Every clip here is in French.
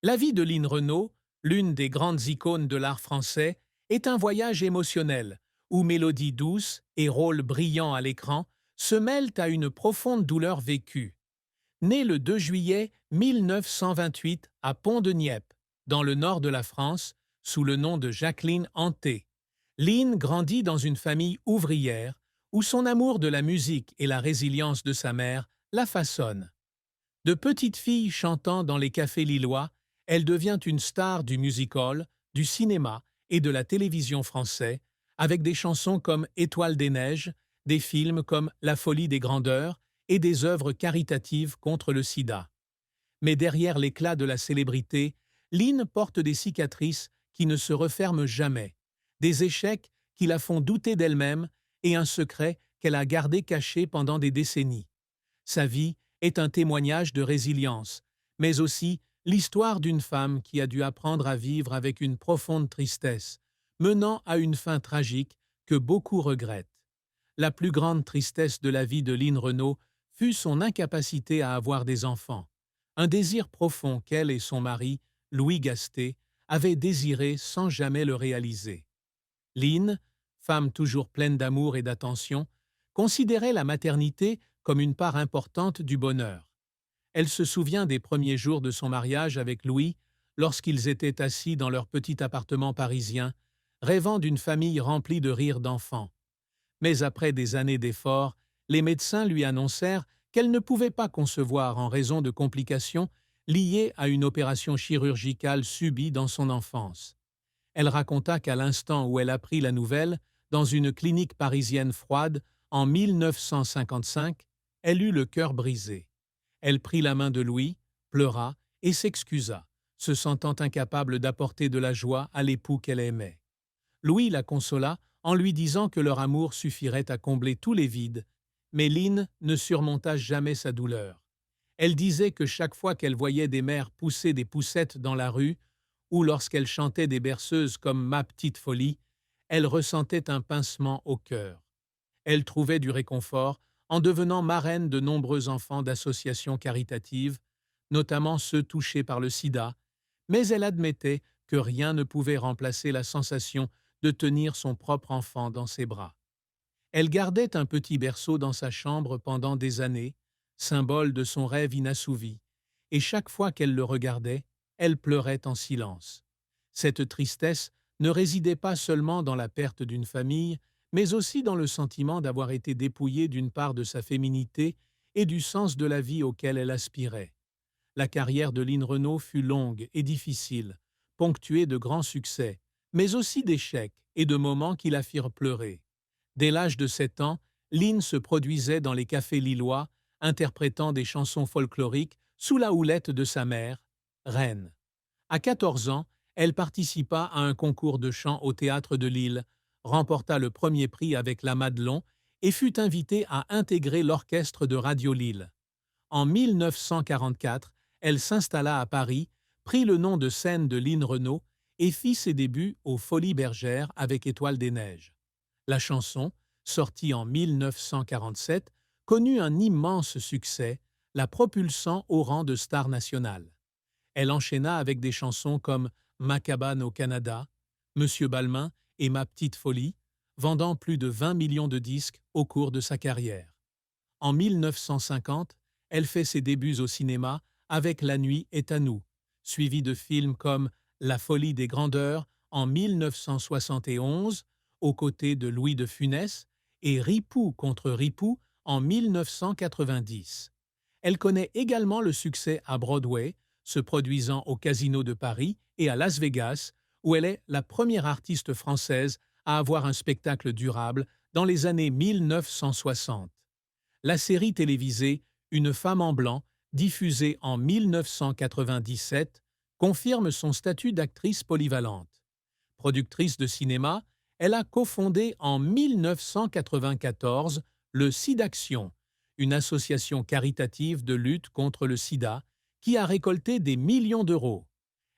La vie de Lynn Renaud, l'une des grandes icônes de l'art français, est un voyage émotionnel, où mélodie douce et rôle brillant à l'écran se mêlent à une profonde douleur vécue. Née le 2 juillet 1928 à Pont-de-Nieppe, dans le nord de la France, sous le nom de Jacqueline Hanté, Lynn grandit dans une famille ouvrière où son amour de la musique et la résilience de sa mère la façonnent. De petite fille chantant dans les cafés lillois, elle devient une star du music-hall, du cinéma et de la télévision français, avec des chansons comme Étoile des neiges, des films comme La folie des grandeurs et des œuvres caritatives contre le sida. Mais derrière l'éclat de la célébrité, Lynn porte des cicatrices qui ne se referment jamais, des échecs qui la font douter d'elle-même et un secret qu'elle a gardé caché pendant des décennies. Sa vie est un témoignage de résilience, mais aussi l'histoire d'une femme qui a dû apprendre à vivre avec une profonde tristesse, menant à une fin tragique que beaucoup regrettent. La plus grande tristesse de la vie de Lynn Renaud fut son incapacité à avoir des enfants, un désir profond qu'elle et son mari, Louis Gasté, avaient désiré sans jamais le réaliser. Lynn, femme toujours pleine d'amour et d'attention, considérait la maternité comme une part importante du bonheur. Elle se souvient des premiers jours de son mariage avec Louis, lorsqu'ils étaient assis dans leur petit appartement parisien, rêvant d'une famille remplie de rires d'enfants. Mais après des années d'efforts, les médecins lui annoncèrent qu'elle ne pouvait pas concevoir en raison de complications liées à une opération chirurgicale subie dans son enfance. Elle raconta qu'à l'instant où elle apprit la nouvelle, dans une clinique parisienne froide, en 1955, elle eut le cœur brisé. Elle prit la main de Louis, pleura et s'excusa, se sentant incapable d'apporter de la joie à l'époux qu'elle aimait. Louis la consola en lui disant que leur amour suffirait à combler tous les vides, mais Lynn ne surmonta jamais sa douleur. Elle disait que chaque fois qu'elle voyait des mères pousser des poussettes dans la rue, ou lorsqu'elle chantait des berceuses comme Ma petite folie, elle ressentait un pincement au cœur. Elle trouvait du réconfort en devenant marraine de nombreux enfants d'associations caritatives, notamment ceux touchés par le sida, mais elle admettait que rien ne pouvait remplacer la sensation de tenir son propre enfant dans ses bras. Elle gardait un petit berceau dans sa chambre pendant des années, symbole de son rêve inassouvi, et chaque fois qu'elle le regardait, elle pleurait en silence. Cette tristesse ne résidait pas seulement dans la perte d'une famille, mais aussi dans le sentiment d'avoir été dépouillée d'une part de sa féminité et du sens de la vie auquel elle aspirait. La carrière de Lynn Renaud fut longue et difficile, ponctuée de grands succès, mais aussi d'échecs et de moments qui la firent pleurer. Dès l'âge de 7 ans, Lynn se produisait dans les cafés lillois, interprétant des chansons folkloriques sous la houlette de sa mère, Reine. À 14 ans, elle participa à un concours de chant au théâtre de Lille, remporta le premier prix avec la Madelon et fut invitée à intégrer l'orchestre de Radio Lille. En 1944, elle s'installa à Paris, prit le nom de scène de Lynn Renaud et fit ses débuts aux Folies Bergères avec Étoile des neiges. La chanson, sortie en 1947, connut un immense succès, la propulsant au rang de star nationale. Elle enchaîna avec des chansons comme Ma cabane au Canada, Monsieur Balmain et Ma petite folie, vendant plus de 20 millions de disques au cours de sa carrière. En 1950, elle fait ses débuts au cinéma avec La nuit est à nous, suivi de films comme La folie des grandeurs en 1971, aux côtés de Louis de Funès, et Ripou contre Ripou en 1990. Elle connaît également le succès à Broadway, se produisant au Casino de Paris et à Las Vegas, où elle est la première artiste française à avoir un spectacle durable dans les années 1960. La série télévisée Une femme en blanc, diffusée en 1997, confirme son statut d'actrice polyvalente. Productrice de cinéma, elle a cofondé en 1994 le SIDAction, une association caritative de lutte contre le sida qui a récolté des millions d'euros.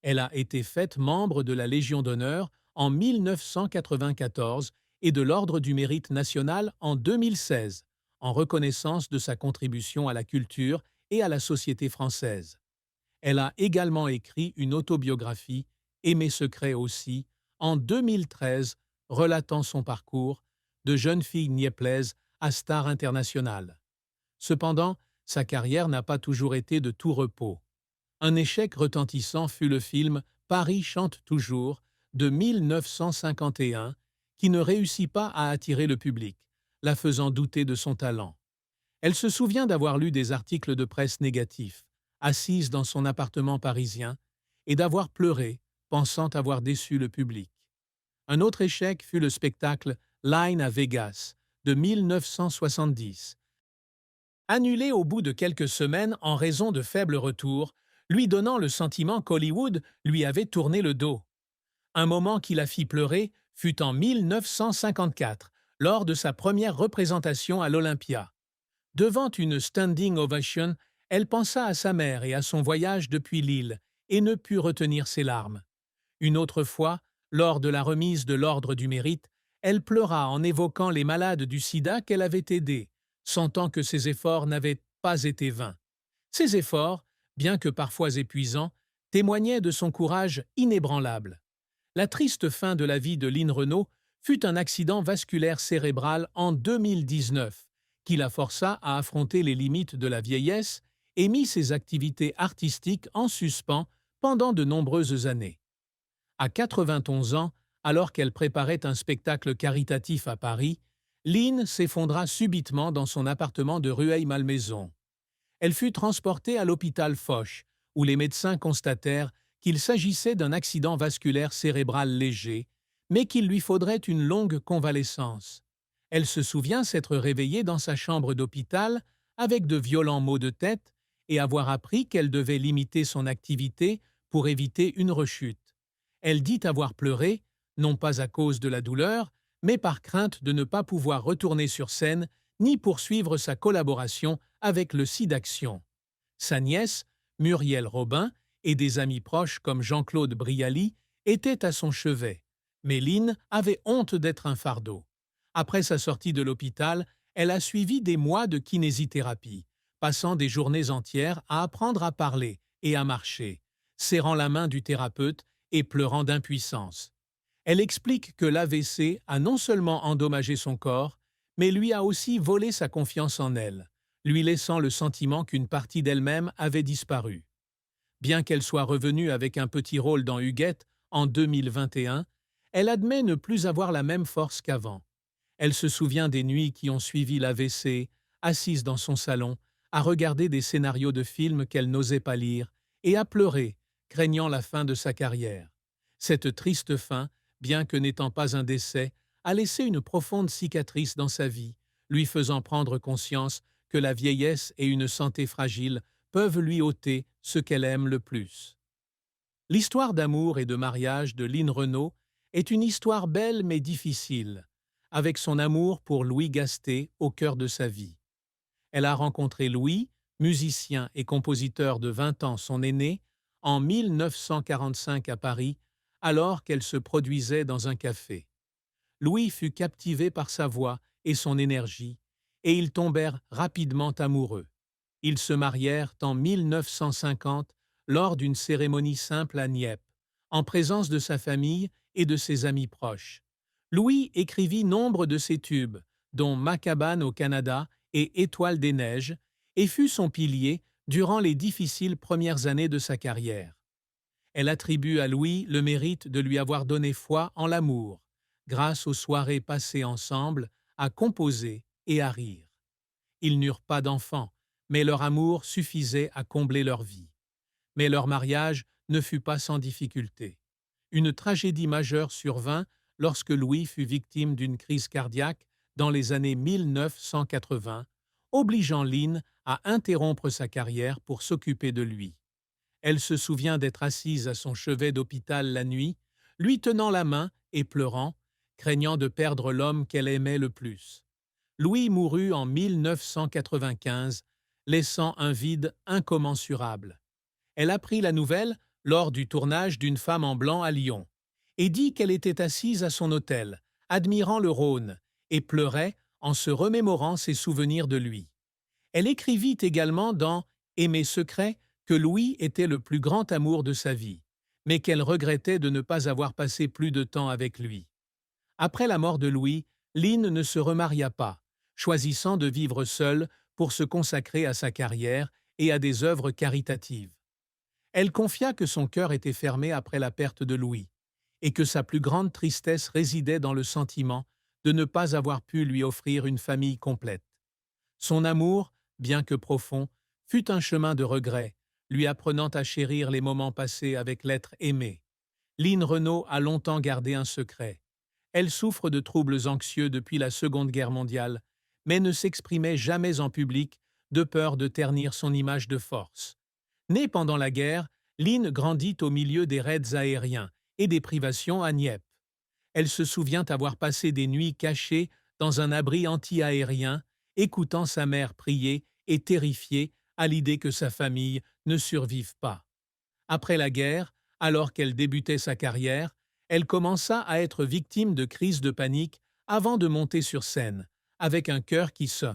Elle a été faite membre de la Légion d'honneur en 1994 et de l'Ordre du Mérite national en 2016, en reconnaissance de sa contribution à la culture et à la société française. Elle a également écrit une autobiographie, et Mes secrets aussi, en 2013, relatant son parcours de jeune fille niaiplaise à star internationale. Cependant, sa carrière n'a pas toujours été de tout repos. Un échec retentissant fut le film Paris chante toujours de 1951, qui ne réussit pas à attirer le public, la faisant douter de son talent. Elle se souvient d'avoir lu des articles de presse négatifs, assise dans son appartement parisien, et d'avoir pleuré, pensant avoir déçu le public. Un autre échec fut le spectacle Line à Vegas de 1970, annulé au bout de quelques semaines en raison de faibles retours, lui donnant le sentiment qu'Hollywood lui avait tourné le dos. Un moment qui la fit pleurer fut en 1954, lors de sa première représentation à l'Olympia. Devant une standing ovation, elle pensa à sa mère et à son voyage depuis l'île et ne put retenir ses larmes. Une autre fois, lors de la remise de l'Ordre du Mérite, elle pleura en évoquant les malades du sida qu'elle avait aidés, sentant que ses efforts n'avaient pas été vains. Ces efforts, bien que parfois épuisants, témoignaient de son courage inébranlable. La triste fin de la vie de Lynn Renaud fut un accident vasculaire cérébral en 2019, qui la força à affronter les limites de la vieillesse et mit ses activités artistiques en suspens pendant de nombreuses années. À 91 ans, alors qu'elle préparait un spectacle caritatif à Paris, Lynn s'effondra subitement dans son appartement de Rueil-Malmaison. Elle fut transportée à l'hôpital Foch, où les médecins constatèrent qu'il s'agissait d'un accident vasculaire cérébral léger, mais qu'il lui faudrait une longue convalescence. Elle se souvient s'être réveillée dans sa chambre d'hôpital avec de violents maux de tête et avoir appris qu'elle devait limiter son activité pour éviter une rechute. Elle dit avoir pleuré, non pas à cause de la douleur, mais par crainte de ne pas pouvoir retourner sur scène ni poursuivre sa collaboration avec le SIDAction. Sa nièce, Muriel Robin, et des amis proches comme Jean-Claude Brialy étaient à son chevet, mais Lynn avait honte d'être un fardeau. Après sa sortie de l'hôpital, elle a suivi des mois de kinésithérapie, passant des journées entières à apprendre à parler et à marcher, serrant la main du thérapeute et pleurant d'impuissance. Elle explique que l'AVC a non seulement endommagé son corps, mais lui a aussi volé sa confiance en elle, lui laissant le sentiment qu'une partie d'elle-même avait disparu. Bien qu'elle soit revenue avec un petit rôle dans Huguette en 2021, elle admet ne plus avoir la même force qu'avant. Elle se souvient des nuits qui ont suivi l'AVC, assise dans son salon, à regarder des scénarios de films qu'elle n'osait pas lire et à pleurer, craignant la fin de sa carrière. Cette triste fin, bien que n'étant pas un décès, a laissé une profonde cicatrice dans sa vie, lui faisant prendre conscience que la vieillesse et une santé fragile peuvent lui ôter ce qu'elle aime le plus. L'histoire d'amour et de mariage de Lynn Renaud est une histoire belle mais difficile, avec son amour pour Louis Gasté au cœur de sa vie. Elle a rencontré Louis, musicien et compositeur de 20 ans son aîné, en 1945 à Paris, alors qu'elle se produisait dans un café. Louis fut captivé par sa voix et son énergie, et ils tombèrent rapidement amoureux. Ils se marièrent en 1950 lors d'une cérémonie simple à Nieppe, en présence de sa famille et de ses amis proches. Louis écrivit nombre de ses tubes, dont Ma cabane au Canada et Étoile des neiges, et fut son pilier durant les difficiles premières années de sa carrière. Elle attribue à Louis le mérite de lui avoir donné foi en l'amour, grâce aux soirées passées ensemble à composer et à rire. Ils n'eurent pas d'enfants, mais leur amour suffisait à combler leur vie. Mais leur mariage ne fut pas sans difficulté. Une tragédie majeure survint lorsque Louis fut victime d'une crise cardiaque dans les années 1980, obligeant Lynn à interrompre sa carrière pour s'occuper de lui. Elle se souvient d'être assise à son chevet d'hôpital la nuit, lui tenant la main et pleurant, craignant de perdre l'homme qu'elle aimait le plus. Louis mourut en 1995, laissant un vide incommensurable. Elle apprit la nouvelle lors du tournage d'Une femme en blanc à Lyon et dit qu'elle était assise à son hôtel, admirant le Rhône, et pleurait en se remémorant ses souvenirs de lui. Elle écrivit également dans « Et mes secrets » que Louis était le plus grand amour de sa vie, mais qu'elle regrettait de ne pas avoir passé plus de temps avec lui. Après la mort de Louis, Lynn ne se remaria pas, choisissant de vivre seule pour se consacrer à sa carrière et à des œuvres caritatives. Elle confia que son cœur était fermé après la perte de Louis, et que sa plus grande tristesse résidait dans le sentiment de ne pas avoir pu lui offrir une famille complète. Son amour, bien que profond, fut un chemin de regret, lui apprenant à chérir les moments passés avec l'être aimé. Lynn Renault a longtemps gardé un secret. Elle souffre de troubles anxieux depuis la Seconde Guerre mondiale, mais ne s'exprimait jamais en public de peur de ternir son image de force. Née pendant la guerre, Lynn grandit au milieu des raids aériens et des privations à Nieppe. Elle se souvient avoir passé des nuits cachées dans un abri anti-aérien, écoutant sa mère prier et terrifiée à l'idée que sa famille ne survive pas. Après la guerre, alors qu'elle débutait sa carrière, elle commença à être victime de crises de panique avant de monter sur scène, avec un cœur qui se